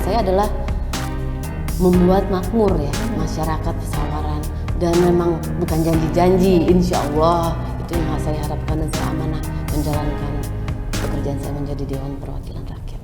saya adalah membuat makmur ya masyarakat Pesawaran, dan memang bukan janji-janji, insya Allah itu yang saya harapkan dan saya amanah menjalankan pekerjaan saya menjadi Dewan Perwakilan Rakyat.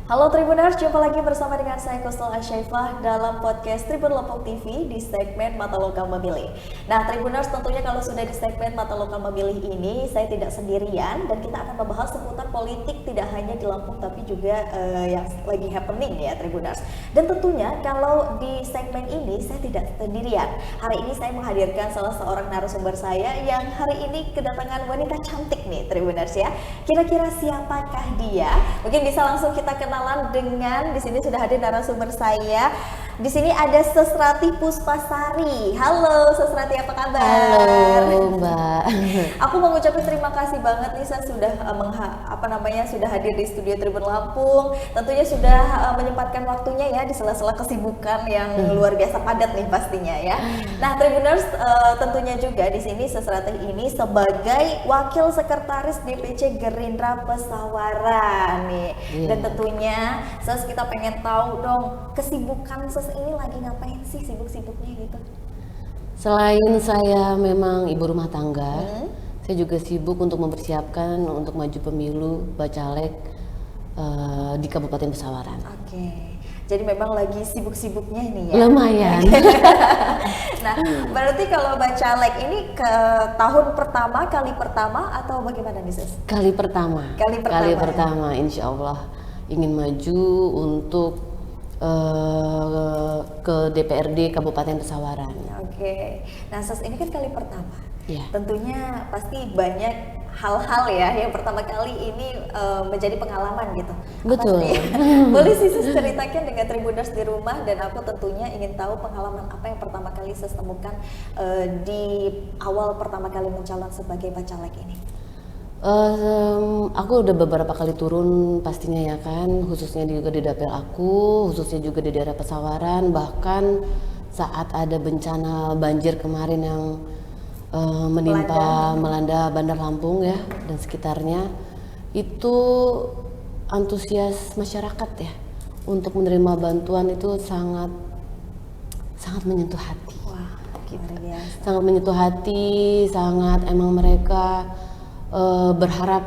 Halo Tribuners, jumpa lagi bersama dengan saya Kusnul Asyaifah dalam podcast Tribun Lombok TV di segmen Mata Lokal Memilih. Nah Tribuners, tentunya kalau sudah di segmen Mata Lokal Memilih ini saya tidak sendirian dan kita akan membahas seputar politik tidak hanya di Lampung tapi juga yang lagi happening ya Tribuners. Dan tentunya kalau di segmen ini saya tidak sendirian. Hari ini saya menghadirkan salah seorang narasumber saya yang hari ini kedatangan wanita cantik nih Tribuners ya. Kira-kira siapakah dia? Mungkin bisa langsung kita kenalan dengan, di sini sudah hadir narasumber saya. Di sini ada Sesrati Puspasari. Halo Sesrati, apa kabar? Halo Mbak. Aku mau ngucapin terima kasih banget nih, saya sudah sudah hadir di studio Tribun Lampung. Tentunya sudah menyempatkan waktunya ya di sela-sela kesibukan yang luar biasa padat nih pastinya ya. Nah Tribuners, tentunya juga di sini Sesrati ini sebagai Wakil Sekretaris DPC Gerindra Pesawaran nih. Dan tentunya kita pengen tahu dong kesibukan ini lagi ngapain sih, sibuk-sibuknya gitu? Selain saya memang ibu rumah tangga, saya juga sibuk untuk mempersiapkan untuk maju pemilu Bacalek di Kabupaten Pesawaran. Oke, jadi memang lagi sibuk-sibuknya ini ya? Lumayan. Nah, berarti kalau Bacalek ini ke tahun pertama, kali pertama atau bagaimana nih Sis? Kali pertama. Kali pertama, insya Allah ingin maju untuk ke DPRD Kabupaten Pesawaran. Oke, nah Sis ini kan kali pertama. Ya. Tentunya pasti banyak hal-hal ya yang pertama kali ini menjadi pengalaman gitu. Betul. Boleh sih Sis ceritakan dengan Tribuners di rumah, dan aku tentunya ingin tahu pengalaman apa yang pertama kali Sis temukan di awal pertama kali mencalon sebagai Bacalek ini. Aku udah beberapa kali turun pastinya ya kan, khususnya juga di dapil aku, khususnya juga di daerah Pesawaran, bahkan saat ada bencana banjir kemarin yang melanda Bandar Lampung ya dan sekitarnya, itu antusias masyarakat ya untuk menerima bantuan itu sangat menyentuh hati. Wah, luar biasa. Sangat menyentuh hati, sangat emang mereka berharap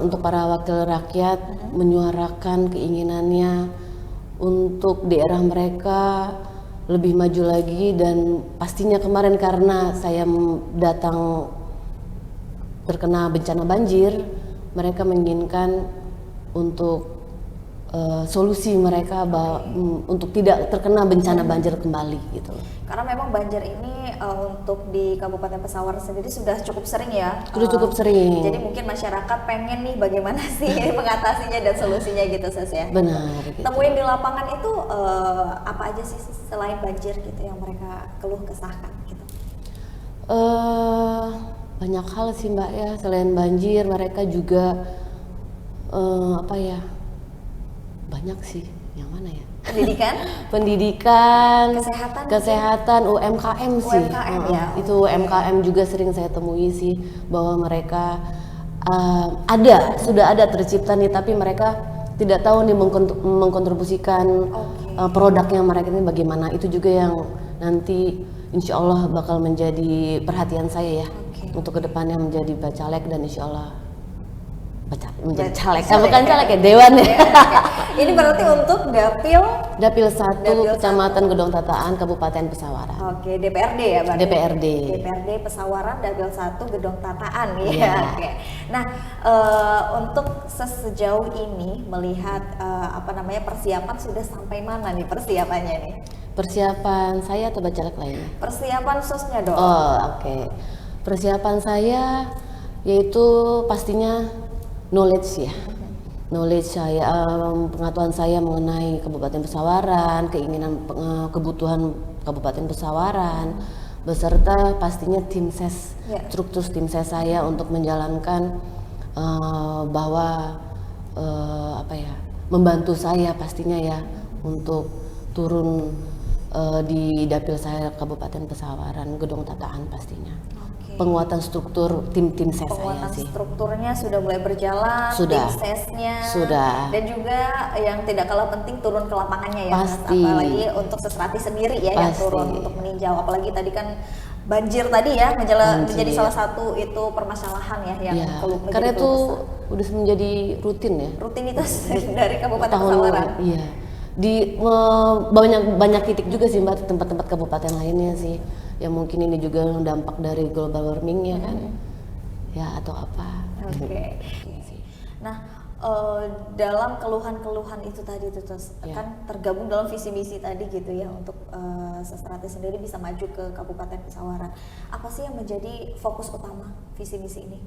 untuk para wakil rakyat menyuarakan keinginannya untuk daerah mereka lebih maju lagi. Dan pastinya kemarin karena saya datang terkena bencana banjir, mereka menginginkan untuk solusi mereka untuk tidak terkena bencana banjir kembali gitu. Karena memang banjir ini untuk di Kabupaten Pesawaran sendiri sudah cukup sering ya. Sudah cukup sering. Jadi mungkin masyarakat pengen nih bagaimana sih mengatasinya dan solusinya gitu Sis ya. Benar. Gitu. Temuin di lapangan itu apa aja sih selain banjir gitu yang mereka keluh kesahkan gitu? Banyak hal sih Mbak ya, selain banjir mereka juga banyak sih, yang mana ya? Pendidikan, kesehatan, UMKM sih. Ya. Itu UMKM juga sering saya temui sih, bahwa mereka sudah ada tercipta nih, tapi mereka tidak tahu nih mengkontribusikan produknya mereka ini bagaimana. Itu juga yang nanti insya Allah bakal menjadi perhatian saya ya, untuk kedepannya menjadi Bacalek dan insya Allah menjadi caleg, bukan caleg ya, dewan ya. Ini berarti untuk Dapil 1 Kecamatan Gedong Tataan Kabupaten Pesawaran. Oke, DPRD ya Mbak? DPRD Pesawaran Dapil 1 Gedong Tataan ya. Oke. Nah, untuk sejauh ini melihat persiapan sudah sampai mana nih persiapannya nih? Persiapan saya atau Bacalek lainnya? Persiapan sosnya dong. Oke. Persiapan saya yaitu pastinya knowledge ya. Knowledge saya, pengetahuan saya mengenai Kabupaten Pesawaran, keinginan kebutuhan Kabupaten Pesawaran, beserta pastinya tim ses, struktur tim ses saya untuk menjalankan bahwa membantu saya pastinya ya untuk turun di dapil saya Kabupaten Pesawaran, Gedong Tataan pastinya. Oke. penguatan struktur tim ses saya Penguatan sih. strukturnya sudah mulai berjalan, Sudah. tim sesnya Sudah. dan juga yang tidak kalah penting turun ke lapangannya ya Mas. Pasti. Apalagi untuk Sesrati sendiri ya yang Pasti. turun untuk meninjau, apalagi tadi kan banjir tadi ya menjadi salah satu itu permasalahan ya yang Ya, menjadi karena itu keluh kesah. udah menjadi rutin ya. Rutinitas dari Kabupaten Tahun Pesawaran. iya. Di banyak titik juga sih Mbak, tempat-tempat kabupaten lainnya sih yang mungkin ini juga dampak dari global warming ya kan. Ya atau apa. Oke. Nah, dalam keluhan-keluhan itu tadi itu terus Ya. kan tergabung dalam visi misi tadi gitu ya untuk Sesrati sendiri bisa maju ke Kabupaten Pesawaran. Apa sih yang menjadi fokus utama visi misi ini?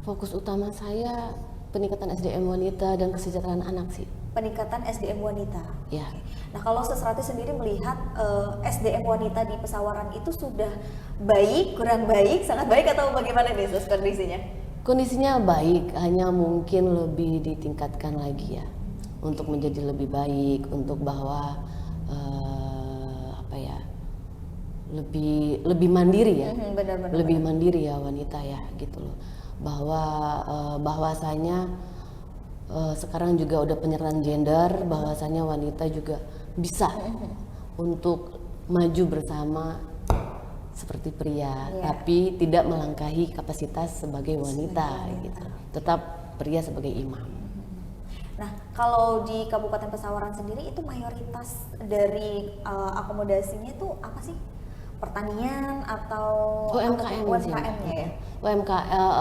Fokus utama saya peningkatan SDM wanita dan kesejahteraan anak sih. Peningkatan SDM wanita. Ya. Oke. Nah, kalau Sesrati sendiri melihat SDM wanita di Pesawaran itu sudah baik, kurang baik, sangat baik atau bagaimana nih Sus, kondisinya? Kondisinya baik, hanya mungkin lebih ditingkatkan lagi ya untuk menjadi lebih baik, untuk bahwa apa ya, lebih mandiri ya, Benar-benar. lebih mandiri ya wanita ya gitu loh, bahwa bahwasanya sekarang juga udah penyerahan gender, bahwasanya wanita juga bisa untuk maju bersama seperti pria, Iya. tapi tidak melangkahi kapasitas sebagai wanita gitu. Tetap pria sebagai imam. Nah, kalau di Kabupaten Pesawaran sendiri itu mayoritas dari akomodasinya itu apa sih? Pertanian atau UMKM sih. UMKM-nya ya?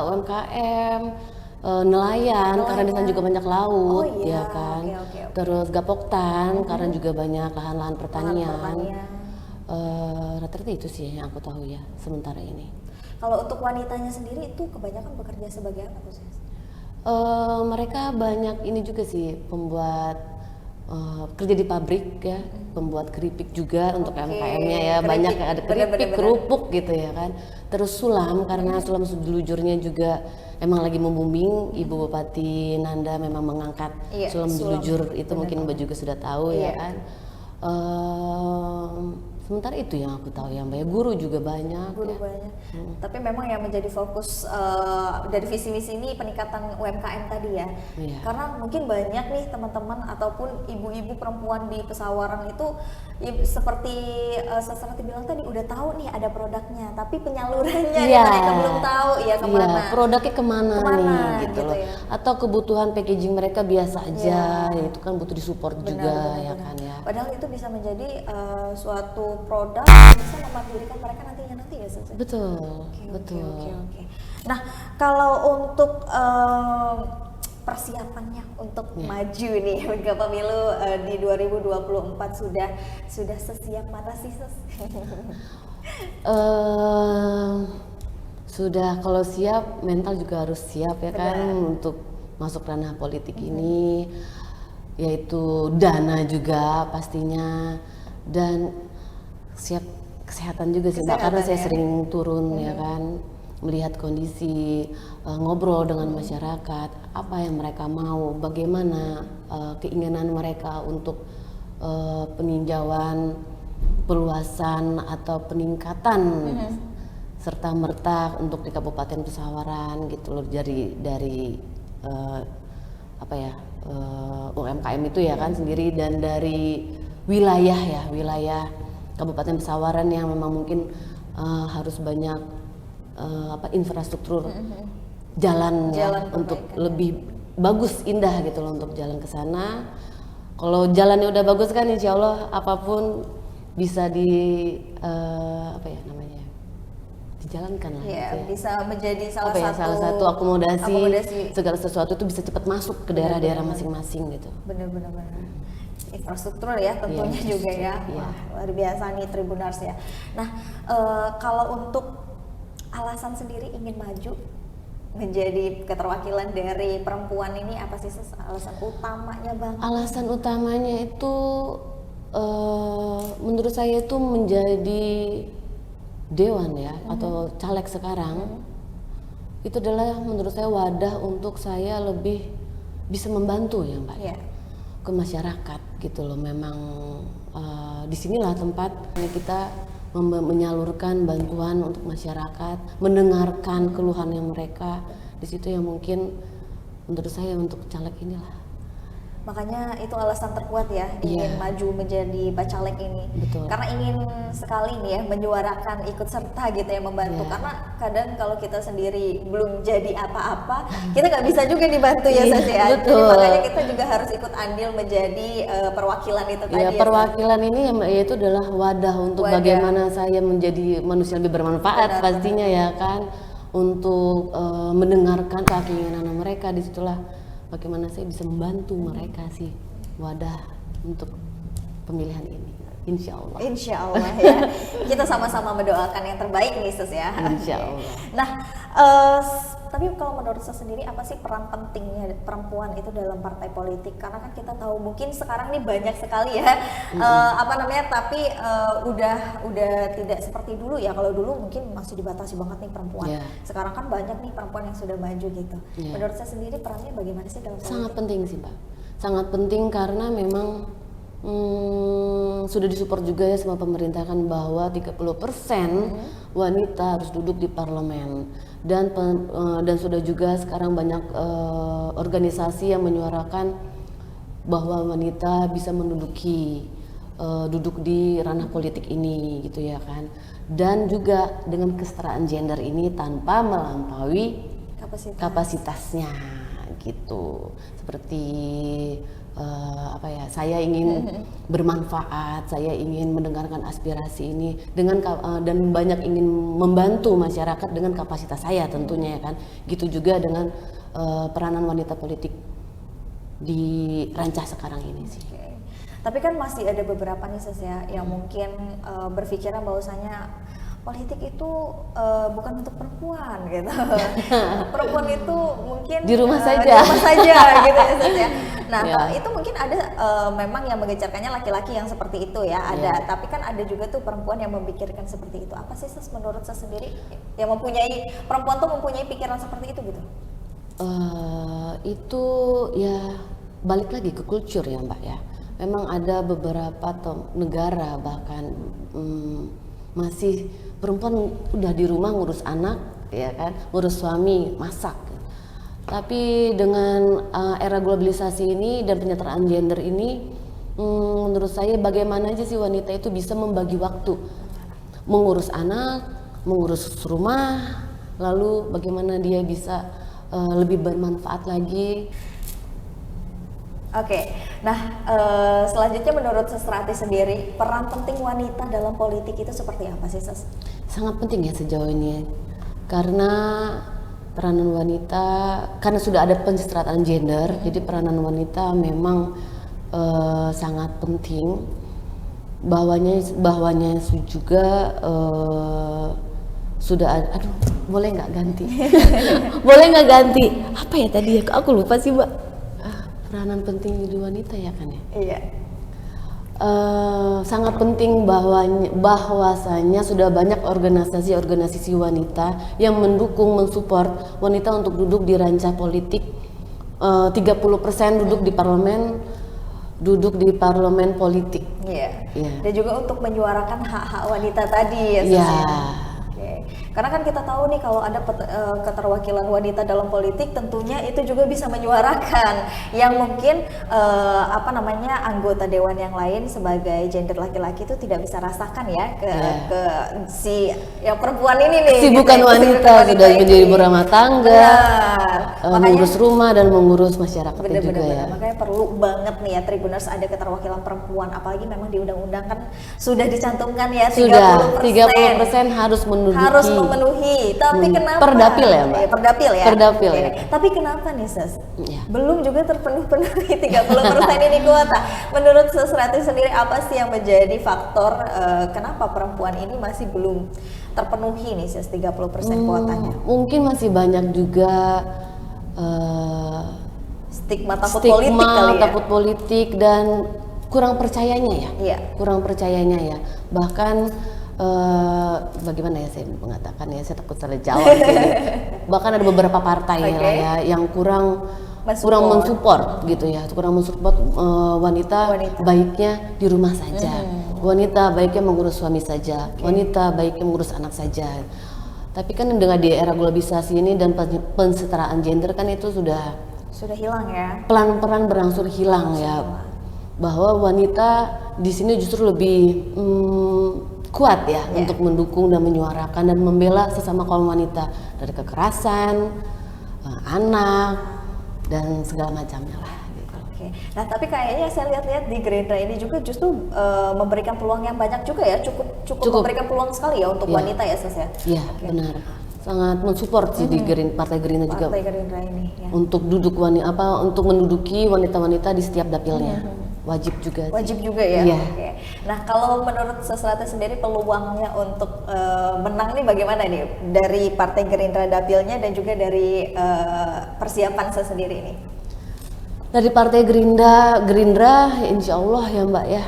UMKM, nelayan karena di sana juga banyak laut, Oh iya, ya kan. oke. Terus gapoktan karena juga banyak lahan-lahan pertanian. Pertanian. Rata-rata itu sih yang aku tahu ya sementara ini. Kalau untuk wanitanya sendiri itu kebanyakan bekerja sebagai apa tuh, Sis? Mereka banyak ini juga sih pembuat kerja di pabrik ya, pembuat keripik juga untuk Oke, UMKM-nya ya, keripik. banyak ada keripik, Bener-bener. kerupuk gitu ya kan. Terus sulam karena sulam selujurnya juga emang lagi membooming. Ibu Bupati Nanda memang mengangkat Iya, sulam sulam. selujur itu, mungkin Mbak juga sudah tahu Iya. ya kan. Sementara itu yang aku tahu ya Mbak ya, guru juga banyak Guru ya. banyak. Tapi memang yang menjadi fokus dari visi misi ini peningkatan UMKM tadi ya. Iya. Karena mungkin banyak nih teman-teman ataupun ibu-ibu perempuan di Pesawaran itu ya, seperti Sesrati bilang tadi udah tahu nih ada produknya, tapi penyalurannya nih Iya. mereka belum tahu ya kemana. Iya, produknya kemana Kemana, nih gitu gitu loh. ya. Atau kebutuhan packaging mereka biasa aja, ya itu kan butuh disupport juga ya kan ya. Padahal itu bisa menjadi suatu produk yang bisa memandirikan mereka nantinya ya Sus? Betul, Oke. betul. Nah, kalau untuk persiapannya untuk maju nih ke pemilu di 2024 sudah sesiap mana sih Sus? Sudah, kalau siap mental juga harus siap ya kan Benar. untuk masuk ranah politik ini, yaitu dana juga pastinya, dan siap kesehatan juga sih Mbak, karena Kesehatan, saya ya. sering turun ya kan, melihat kondisi, ngobrol dengan masyarakat, apa yang mereka mau, bagaimana keinginan mereka untuk peninjauan, perluasan atau peningkatan serta merta untuk di Kabupaten Pesawaran gitu loh, dari UMKM itu ya kan sendiri, dan dari wilayah Kabupaten Pesawaran yang memang mungkin harus banyak infrastruktur jalan ya, untuk perbaikan. lebih bagus, indah gitu loh untuk jalan ke sana. Kalau jalannya udah bagus kan insya Allah apapun bisa dijalankan lah Ya, gitu ya. bisa menjadi salah Salah satu akomodasi segala sesuatu itu bisa cepat masuk ke daerah-daerah masing-masing gitu. Bener-bener infrastruktur ya tentunya Iya, juga ya. iya. Wah, luar biasa nih Tribunars ya. Nah, kalau untuk alasan sendiri ingin maju menjadi keterwakilan dari perempuan ini apa sih Sus, alasan utamanya Bang? Alasan utamanya itu menurut saya itu menjadi dewan ya atau caleg sekarang itu adalah menurut saya wadah untuk saya lebih bisa membantu ya Mbak Iya. ke masyarakat gitu loh. Memang disinilah tempat kita menyalurkan bantuan untuk masyarakat, mendengarkan keluhannya mereka. Di situ yang mungkin menurut saya untuk caleg inilah. Makanya itu alasan terkuat ya ingin maju menjadi bacalek ini. Betul. Karena ingin sekali nih ya menyuarakan ikut serta gitu ya, membantu. Karena kadang kalau kita sendiri belum jadi apa-apa, kita nggak bisa juga dibantu ya Ses ya. Jadi makanya kita juga harus ikut andil menjadi perwakilan itu tadi. Ya, perwakilan ini yaitu adalah wadah untuk bagaimana saya menjadi manusia lebih bermanfaat pastinya ya kan, untuk mendengarkan keinginan mereka. Disitulah bagaimana saya bisa membantu mereka sih, wadah untuk pemilihan ini, insya Allah. Insya Allah ya, kita sama-sama mendoakan yang terbaik nih Sus ya. Insya Allah. Nah, tapi kalau menurut saya sendiri apa sih peran pentingnya perempuan itu dalam partai politik? Karena kan kita tahu mungkin sekarang nih banyak sekali ya, tapi udah tidak seperti dulu ya. Kalau dulu mungkin masih dibatasi banget nih perempuan. Sekarang kan banyak nih perempuan yang sudah maju gitu. Menurut saya sendiri perannya bagaimana sih dalam politik? Sangat penting sih Mbak, sangat penting karena memang sudah disupport juga ya sama pemerintah kan bahwa 30% wanita harus duduk di parlemen, dan sudah juga sekarang banyak organisasi yang menyuarakan bahwa wanita bisa menduduki duduk di ranah politik ini gitu ya kan, dan juga dengan kesetaraan gender ini tanpa melampaui kapasitasnya gitu. Seperti saya ingin bermanfaat, saya ingin mendengarkan aspirasi ini dengan dan banyak ingin membantu masyarakat dengan kapasitas saya tentunya ya kan. Gitu juga dengan peranan wanita politik di rancah sekarang ini sih. Tapi kan masih ada beberapa nih Sus ya yang mungkin berpikiran bahwasanya politik itu bukan untuk perempuan gitu. Perempuan itu mungkin di rumah saja gitu ya Sus ya. Nah, itu mungkin ada memang yang mengejarkannya laki-laki yang seperti itu ya, ada. Tapi kan ada juga tuh perempuan yang memikirkan seperti itu. Apa sih Sus menurut Sus sendiri yang perempuan tuh mempunyai pikiran seperti itu gitu? Itu ya balik lagi ke kultur ya Mbak ya. Memang ada beberapa negara bahkan masih perempuan udah di rumah ngurus anak ya kan, ngurus suami, masak. Tapi dengan era globalisasi ini dan penyetaraan gender ini, menurut saya bagaimana aja sih wanita itu bisa membagi waktu mengurus anak, mengurus rumah, lalu bagaimana dia bisa lebih bermanfaat lagi. Oke, nah selanjutnya menurut Sus Rati sendiri, peran penting wanita dalam politik itu seperti apa sih Sus? Sangat penting ya sejauh ini, karena peranan wanita, karena sudah ada penyetaraan gender, jadi peranan wanita memang sangat penting. Bahwanya juga sudah ada, aduh boleh nggak ganti? Boleh nggak ganti? Apa ya tadi ya? Aku lupa sih Mbak. Peranan penting di wanita ya kan ya? Iya. Sangat penting bahwasanya sudah banyak organisasi wanita yang mendukung, mensupport wanita untuk duduk di rancah politik. 30% duduk di parlemen politik. Iya. Dan juga untuk menyuarakan hak-hak wanita tadi ya. Iya. Karena kan kita tahu nih kalau ada keterwakilan wanita dalam politik, tentunya itu juga bisa menyuarakan yang mungkin anggota dewan yang lain sebagai gender laki-laki itu tidak bisa rasakan ya ke si yang perempuan ini nih. Bukan wanita sudah menjadi berumah tangga, mengurus rumah dan mengurus masyarakat juga ya. Makanya perlu banget nih ya Tribuners ada keterwakilan perempuan, apalagi memang di undang-undang kan sudah dicantumkan ya 30% harus memenuhi. Tapi kenapa? Perdapil ya Mbak? Perdapil ya. Tapi kenapa nih Sus? Belum juga terpenuhi 30% ini kuota. Menurut Sus Rati sendiri apa sih yang menjadi faktor kenapa perempuan ini masih belum terpenuhi nih Sus 30% kuotanya? Mungkin masih banyak juga stigma takut politik dan kurang percayanya ya. Iya. Kurang percayanya ya. Bahkan bagaimana ya saya mengatakan ya, saya takut salah jawab sih. Bahkan ada beberapa partai lah ya yang kurang kurang mensupport gitu ya, kurang mensupport wanita baiknya di rumah saja, wanita baiknya mengurus suami saja, wanita baiknya mengurus anak saja. Tapi kan dengan di era globalisasi ini dan pensetaraan gender kan itu sudah hilang ya, pelan-pelan berangsur hilang ya, bahwa wanita di sini justru lebih kuat ya untuk mendukung dan menyuarakan dan membela sesama kaum wanita dari kekerasan, anak dan segala macamnya lah. Gitu. Oke. Nah tapi kayaknya saya lihat-lihat di Gerindra ini juga justru memberikan peluang yang banyak juga ya, cukup memberikan peluang sekali ya untuk wanita ya Sus ya. Iya benar, sangat mensupport sih di Partai Gerindra juga. Partai Gerindra ini. Ya. Untuk untuk menduduki wanita-wanita di setiap dapilnya. Wajib juga ya. Iya. Oke. Nah kalau menurut Susrati sendiri peluangnya untuk menang nih bagaimana nih dari Partai Gerindra dapilnya dan juga dari persiapan saya sendiri ini? Dari Partai Gerindra insya Allah ya Mbak ya,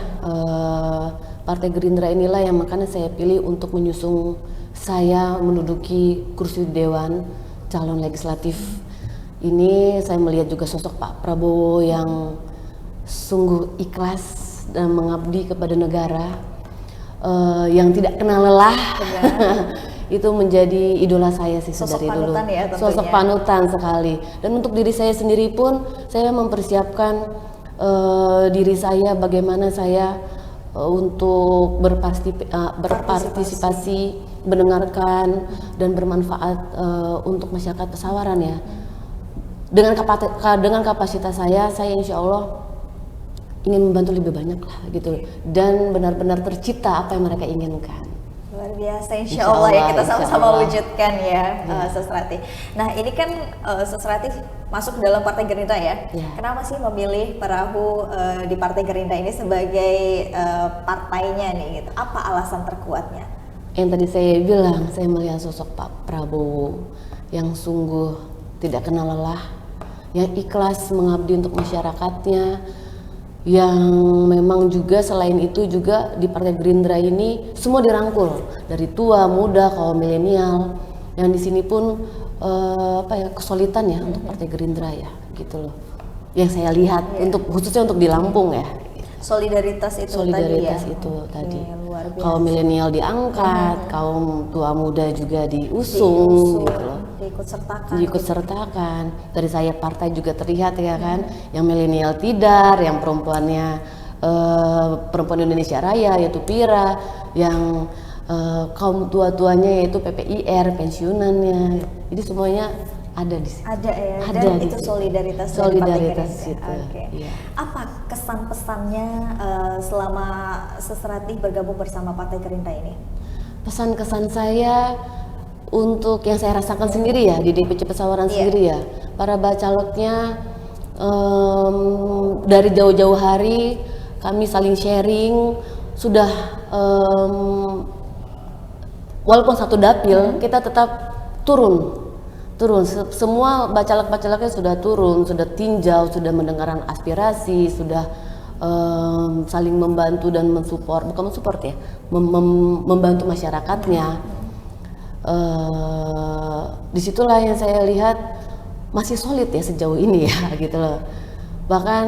Partai Gerindra inilah yang makanya saya pilih untuk menyusung saya menduduki kursi Dewan calon legislatif. Ini saya melihat juga sosok Pak Prabowo yang sungguh ikhlas dan mengabdi kepada negara, yang tidak kenal lelah. Itu menjadi idola saya sih dari dulu. Ya, sosok panutan sekali. Dan untuk diri saya sendiri pun saya mempersiapkan diri saya bagaimana saya untuk berpartisipasi, mendengarkan dan bermanfaat untuk masyarakat Pesawaran ya. Dengan kapasitas saya insya Allah ingin membantu lebih banyak lah gitu, dan benar-benar tercipta apa yang mereka inginkan. Luar biasa, insya Allah ya kita sama-sama wujudkan ya, Susrati. Nah ini kan Susrati masuk dalam Partai Gerindra ya. Kenapa sih memilih perahu di Partai Gerindra ini sebagai partainya nih gitu? Apa alasan terkuatnya? Yang tadi saya bilang, saya melihat sosok Pak Prabowo yang sungguh tidak kenal lelah, yang ikhlas mengabdi untuk masyarakatnya, yang memang juga selain itu juga di Partai Gerindra ini semua dirangkul dari tua, muda, kaum milenial, yang di sini pun kesulitan ya untuk Partai Gerindra ya gitu loh. Yang saya lihat khususnya untuk di Lampung ya. Solidaritas itu tadi. Kaum milenial diangkat, kaum tua muda juga diusung gitu loh. Diikut sertakan. Dari saya partai juga terlihat ya kan, yang milenial tidar, yang perempuannya perempuan Indonesia Raya yaitu PIRA, yang kaum tua-tuanya yaitu PPIR, pensiunannya. Jadi semuanya ada di sini. Ada ya. Ada dan itu solidaritas itu. Iya. Apa kesan-pesannya selama Susrati bergabung bersama Partai Gerindra ini? Pesan-kesan saya untuk yang saya rasakan sendiri ya di DPC Pesawaran sendiri ya, para bacaleknya dari jauh-jauh hari kami saling sharing, sudah walaupun satu dapil kita tetap turun, semua bacalek-bacaleknya sudah turun, sudah tinjau, sudah mendengarkan aspirasi, sudah saling membantu dan mensupport, bukan mensupport ya, membantu masyarakatnya. Disitulah yang saya lihat masih solid ya sejauh ini ya gitu loh. Bahkan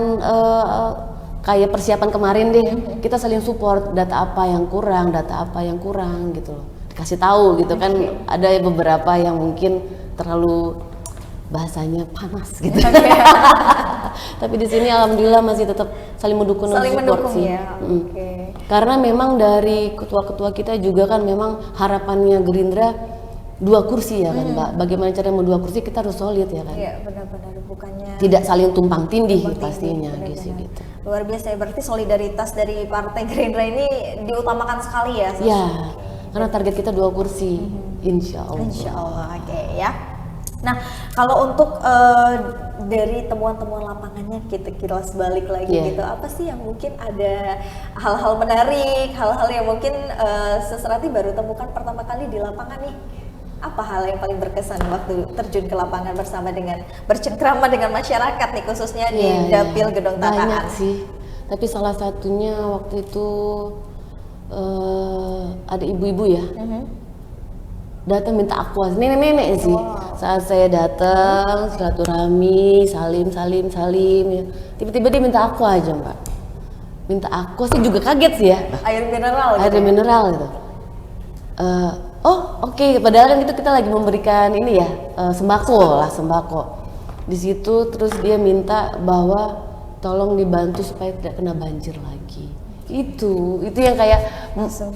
kayak persiapan kemarin deh, kita saling support, data apa yang kurang gitu loh, dikasih tahu gitu kan. Ada beberapa yang mungkin terlalu bahasanya panas gitu. Tapi di sini alhamdulillah masih tetap saling mendukung support sih. Ya. Karena memang dari ketua-ketua kita juga kan memang harapannya Gerindra 2 kursi ya kan Mbak. Bagaimana caranya 2 kursi, kita harus solid ya kan. Iya benar-benar, bukannya tidak saling tumpang tindih pastinya gitu. Luar biasa ya, berarti solidaritas dari Partai Gerindra ini diutamakan sekali ya. Iya. Karena target kita 2 kursi. Insya Allah. Oke ya. Nah, kalau untuk dari temuan-temuan lapangannya kita kilas balik lagi gitu, apa sih yang mungkin ada hal-hal menarik, hal-hal yang mungkin Susrati baru temukan pertama kali di lapangan nih? Apa hal yang paling berkesan waktu terjun ke lapangan bersama dengan bercengkrama dengan masyarakat nih, khususnya di Dapil Gedong Tataan? Banyak sih, tapi salah satunya waktu itu ada ibu-ibu ya. datang minta aqua, nenek-nenek sih. Saat saya datang silaturahmi, salim ya. Tiba-tiba dia minta aqua aja Mbak. Minta aqua sih juga kaget sih ya. Air mineral Air gitu ya? mineral gitu. Oke. Padahal kan itu kita lagi memberikan ini ya, sembako. Di situ terus dia minta bahwa tolong dibantu supaya tidak kena banjir lagi. Itu yang kayak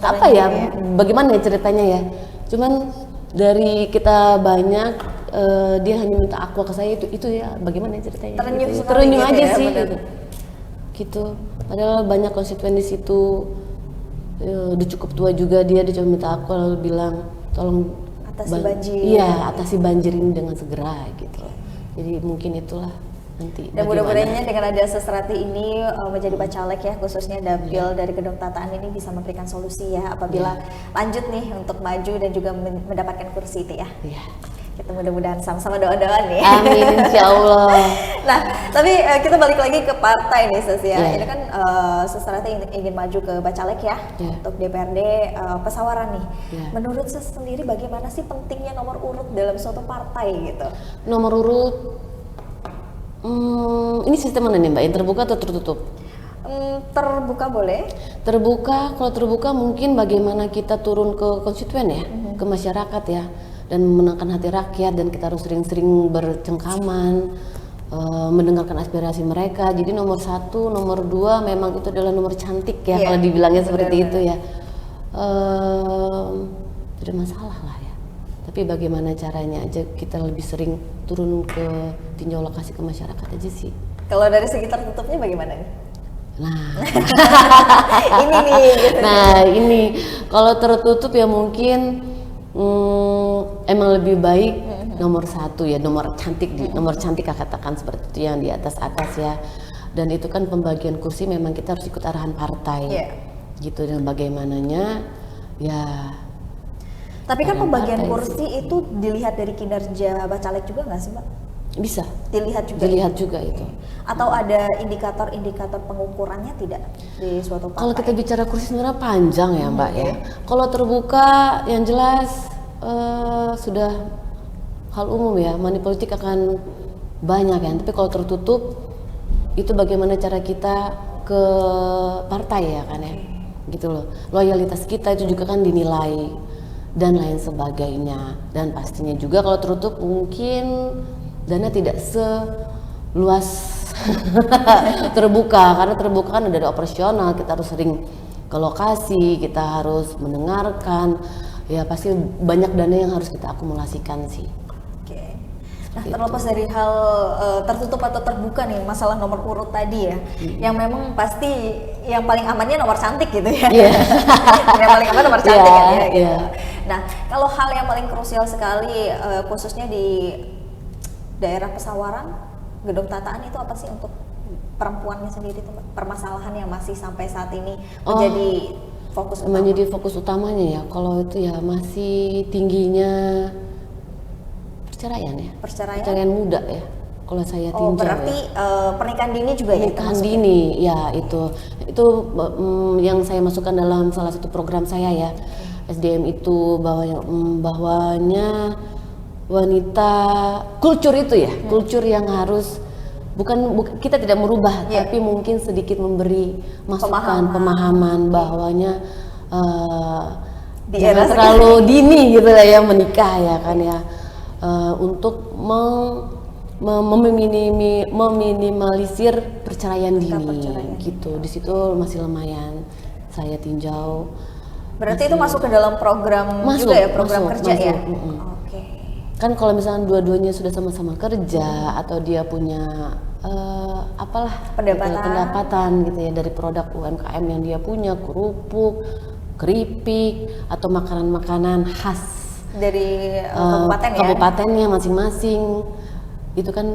apa ya? Bagaimana ya ceritanya ya? Cuman dari kita banyak, dia hanya minta aqua ke saya itu ya. Bagaimana ya ceritanya? Terenyuh gitu aja ya, sih. bener. Gitu. Padahal banyak konstituen di situ. Udah cukup tua juga dia cuma minta aku lalu bilang tolong Atasi banjir. Iya, atasi banjir ini dengan segera gitu. Jadi mungkin itulah nanti. Dan mudah-mudahan dengan ada Seserati ini menjadi bacalek ya, khususnya dapil dari Gedung Tataan ini bisa memberikan solusi ya apabila lanjut nih untuk maju dan juga mendapatkan kursi itu ya. Iya. Kita mudah-mudahan sama-sama doa-doa nih. Amin insyaallah. Nah, tapi kita balik lagi ke partai nih Sis ya. Yeah. Ini kan Seserati ingin maju ke bacalek ya, untuk DPRD Pesawaran nih. Yeah. Menurut Sis sendiri bagaimana sih pentingnya nomor urut dalam suatu partai gitu? Nomor urut ini sistem mana nih Mbak? Yang terbuka atau tertutup? Terbuka boleh. Terbuka, kalau terbuka mungkin bagaimana kita turun ke konstituen ya, ke masyarakat ya, dan memenangkan hati rakyat, dan kita harus sering-sering bercengkaman, mendengarkan aspirasi mereka. Jadi nomor 1, nomor 2 memang itu adalah nomor cantik ya, kalau dibilangnya seperti itu ya. Tidak masalah lah ya. Tapi bagaimana caranya aja kita lebih sering turun ke tinjau lokasi ke masyarakat aja sih. Kalau dari segi tertutupnya bagaimana nih? Nah, ini nih. Gitu. Nah ini kalau tertutup ya mungkin emang lebih baik nomor 1 ya, nomor cantik katakan seperti itu yang di atas ya. Dan itu kan pembagian kursi memang kita harus ikut arahan partai, gitu. Dan bagaimananya ya. Tapi kan pembagian kursi itu dilihat dari kinerja bacalek juga nggak sih Mbak? Bisa. Dilihat juga itu. Atau ada indikator-indikator pengukurannya tidak di suatu partai? Kalau kita bicara kursi sebenarnya panjang ya Mbak ya. Kalau terbuka yang jelas sudah hal umum ya, money politik akan banyak ya. Tapi kalau tertutup itu bagaimana cara kita ke partai ya kan ya. Gitu loh. Loyalitas kita itu juga kan dinilai dan lain sebagainya. Dan pastinya juga kalau tertutup mungkin dana tidak seluas terbuka, karena terbuka kan dari operasional, kita harus sering ke lokasi, kita harus mendengarkan, ya pasti banyak dana yang harus kita akumulasikan sih. Oke. Nah, terlepas dari hal tertutup atau terbuka nih, masalah nomor urut tadi ya, yang memang pasti yang paling amannya nomor cantik gitu ya. Yang paling aman nomor cantik kan ya gitu. Nah, kalau hal yang paling krusial sekali khususnya di daerah Pesawaran, Gedung Tataan itu apa sih untuk perempuannya sendiri tuh Mbak? Permasalahan yang masih sampai saat ini menjadi fokus utama. Menjadi fokus utamanya ya, kalau itu ya masih tingginya perceraian muda ya. Kalau saya tinjau. Berarti pernikahan dini juga ya? Pernikahan dini ya, itu yang saya masukkan dalam salah satu program saya ya. SDM itu bahwanya wanita kultur itu ya, kultur yang harus bukan kita tidak merubah, tapi mungkin sedikit memberi masukan pemahaman bahwanya jangan terlalu dini gitu lah ya menikah ya kan ya, untuk meminimalisir perceraian dini gitu. Di situ masih lumayan saya tinjau. Berarti itu masuk ke dalam program juga ya, program kerja ya? Kan kalau misalnya dua-duanya sudah sama-sama kerja atau dia punya pendapatan gitu ya dari produk UMKM yang dia punya, kerupuk, keripik atau makanan-makanan khas dari kabupatennya masing-masing, itu kan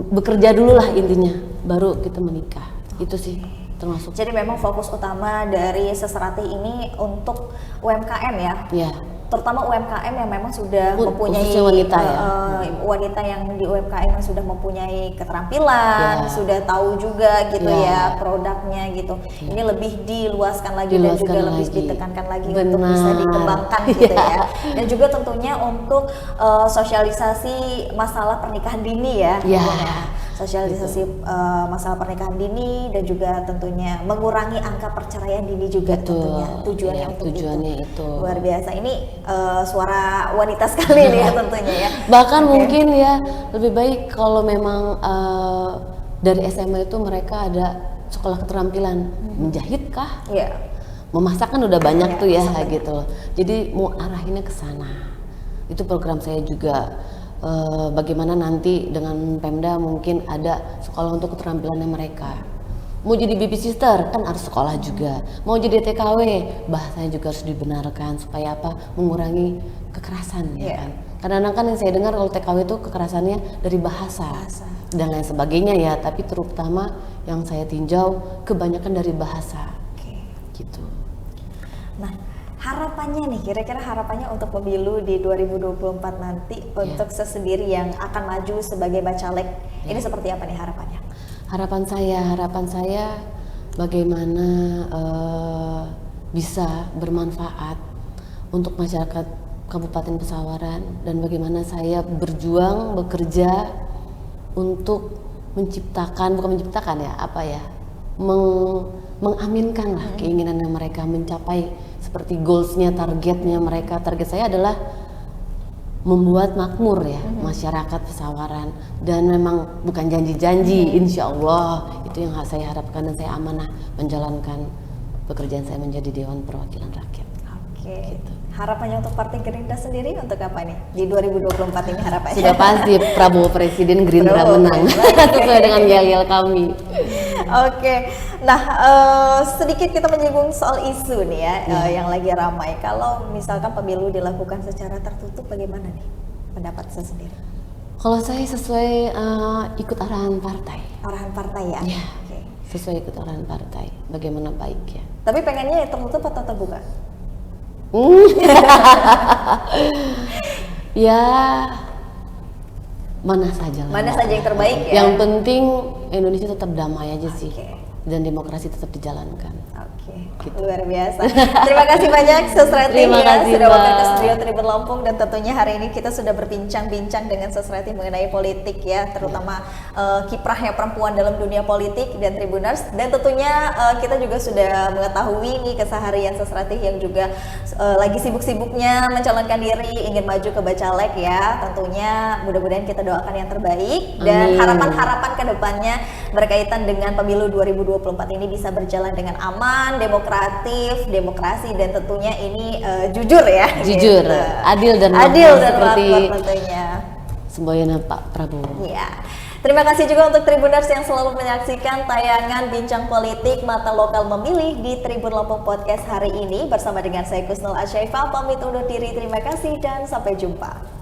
bekerja dulu lah intinya, baru kita menikah. Itu sih termasuk. Jadi memang fokus utama dari Seserati ini untuk UMKM ya? Iya. terutama UMKM yang memang sudah mempunyai khususnya wanita ya. Wanita yang di UMKM yang sudah mempunyai keterampilan, Ya. sudah tahu juga gitu Ya. ya produknya gitu. Ini lebih diluaskan lagi dan Diluaskan juga lebih lagi. ditekankan lagi Benar. untuk bisa dikembangkan gitu ya. Dan juga tentunya untuk sosialisasi masalah pernikahan dini ya. Ya. Sosialisasi masalah pernikahan dini dan juga tentunya mengurangi angka perceraian dini juga tentunya tujuannya Ya, untuk tujuannya itu. luar biasa. Ini suara wanita sekali nih ya tentunya ya. Bahkan Oke. mungkin ya lebih baik kalau memang dari SMA itu mereka ada sekolah keterampilan menjahit kah, Iya. memasak kan udah banyak Ya, tuh ya masak gitu loh. Jadi mau arahinnya ke sana. Itu program saya juga. Bagaimana nanti dengan Pemda mungkin ada sekolah untuk keterampilannya mereka. Mau jadi baby sister kan harus sekolah juga. Mau jadi TKW bahasanya juga harus dibenarkan supaya apa? Mengurangi kekerasan ya Iya. kan. Kadang-kadang kan yang saya dengar kalau TKW itu kekerasannya dari bahasa dan lain sebagainya ya. Tapi terutama yang saya tinjau kebanyakan dari bahasa Oke. gitu. Nah, harapannya nih, kira-kira harapannya untuk pemilu di 2024 nanti untuk sesendiri yang akan maju sebagai bacalek, ini seperti apa nih harapannya? Harapan saya bagaimana bisa bermanfaat untuk masyarakat Kabupaten Pesawaran dan bagaimana saya berjuang bekerja untuk mengaminkan lah keinginannya mereka, mencapai seperti goalsnya, targetnya mereka. Target saya adalah membuat makmur ya masyarakat Pesawaran, dan memang bukan janji-janji, insya Allah itu yang saya harapkan, dan saya amanah menjalankan pekerjaan saya menjadi Dewan Perwakilan Rakyat. Oke. Harapannya untuk Partai Gerindra sendiri untuk apa nih di 2024 ini harapannya? Sudah pasti Prabowo Presiden, Gerindra Prabowo, menang sesuai dengan yel-yel kami. Oke, nah sedikit kita menyinggung soal isu nih ya, yang lagi ramai. Kalau misalkan pemilu dilakukan secara tertutup, bagaimana nih pendapat saya sendiri? Kalau saya sesuai ikut arahan partai. Arahan partai ya? Ya, Oke. sesuai ikut arahan partai. Bagaimana baiknya? Tapi pengennya tertutup atau terbuka? Ya, mana saja lah. Mana saja yang terbaik ya? Yang penting Indonesia tetap damai aja sih. Oke. Dan demokrasi tetap dijalankan. Oke, Gitu. luar biasa. Terima kasih banyak Sesreti Terima ya kasih, sudah mampir ke Mbak. studio Tribun Lampung, dan tentunya hari ini kita sudah berbincang-bincang dengan Sesreti mengenai politik ya, terutama kiprahnya perempuan dalam dunia politik dan Tribuners, dan tentunya kita juga sudah mengetahui nih keseharian Sesreti yang juga lagi sibuk-sibuknya mencalonkan diri ingin maju ke Bacalek ya. Tentunya mudah-mudahan kita doakan yang terbaik dan Amin. harapan-harapan ke depannya berkaitan dengan pemilu 2024 ini bisa berjalan dengan aman, demokratis, demokrasi, dan tentunya ini jujur ya. Jujur, gitu. adil dan adil makmur dan seperti makmur tentunya. semboyannya Pak Prabowo. Ya. Terima kasih juga untuk Tribuners yang selalu menyaksikan tayangan Bincang Politik Mata Lokal Memilih di Tribun Lampung Podcast hari ini bersama dengan saya Kusnul Asyaifah. Pamit undur diri, terima kasih dan sampai jumpa.